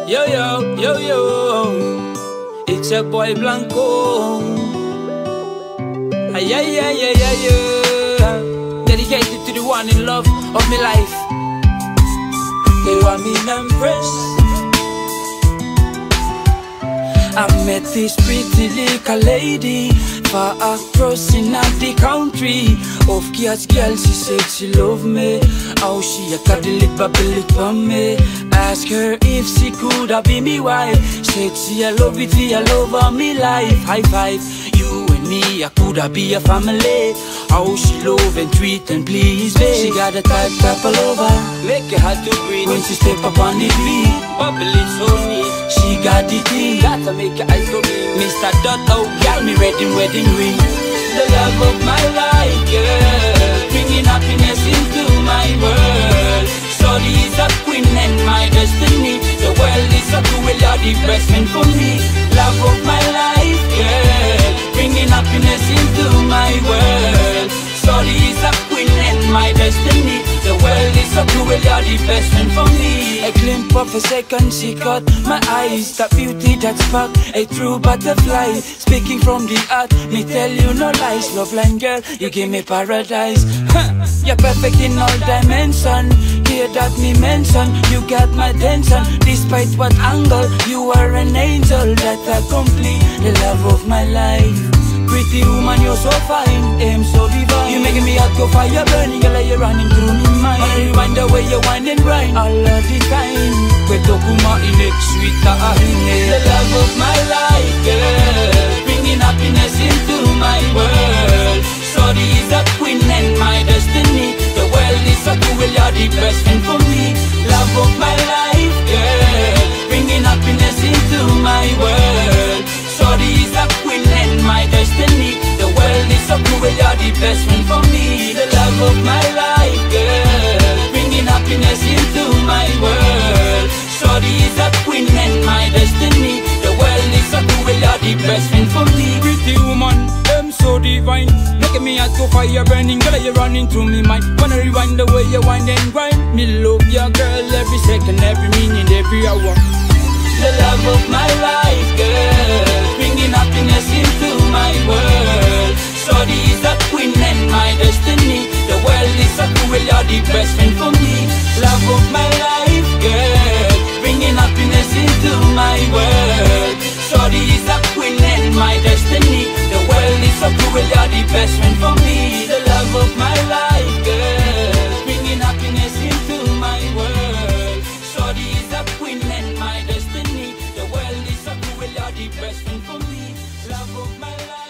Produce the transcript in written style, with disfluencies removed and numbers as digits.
Yo, yo, yo, yo. It's a boy Blanco. Ay, ay, ay, ay, ay, ay. Dedicated to the one in love of my life. They want me Empress. I met this pretty little lady far across in the country. Of course, girl, she said she love me. How she a cuddle it, bubble it for me. Ask her if she could have be me wife. Said she a love it, I love her me life. High five, you and me, I could have be a family. How she love and treat and please me. She got a type all over, make it hard to breathe when she step up on the beat. Bubble it so neat, she got the thing, gotta make your eyes go big. Mr. Dot, oh, got me ready wedding ring. The love of my life, girl, bringing happiness into my world. Shorty is a queen and my destiny. The world is a cruel, you're the best man for me. Love of my life, girl, bringing happiness into my world. Shorty is a queen and my destiny. The world is so cruel, you're the best friend for me. A glimpse of a second, she caught my eyes. That beauty that spark, a true butterfly. Speaking from the heart, me tell you no lies. Love line girl, you give me paradise. You're perfect in all dimension. Hear that me mention, you got my attention. Despite what angle, you are an angel that I complete the love of my life. Pretty woman, you're so fine, aim so divine. You making me hot, go fire burning, girl, you're running through me mind. Wanna rewind the way you wind and grind, all of the time. Kweto kuma inek sweet ahine. The love of my life, girl, bringing happiness into my world. Shorty is a queen and my destiny. The world is a cruel, you're the best friend for me. Love of my life, girl, bringing happiness into my world. Shorty is a queen and my destiny. The world is so cruel, you're the best friend for me. The love of my life, girl, bringing happiness into my world. Shorty is a queen and my destiny. The world is so cruel, you're the best friend for me. Pretty woman, them so divine, making me hot go fire burning, girl, you're running through me mind. Wanna rewind the way you wind and grind. Me love your girl every second, every minute, every hour. The love of my life, girl, bringing happiness into my world. Shorty is a queen and my destiny. The world is so cruel, you're the best friend for me. Love of my life, girl, bringing happiness into my world. Shorty is a queen and my destiny. The world is so cruel, you're the best friend for me. The love of my life, girl, bringing happiness into my world. Shorty is a queen and my destiny. The world is so cruel, you're the best friend for me. Love of my life.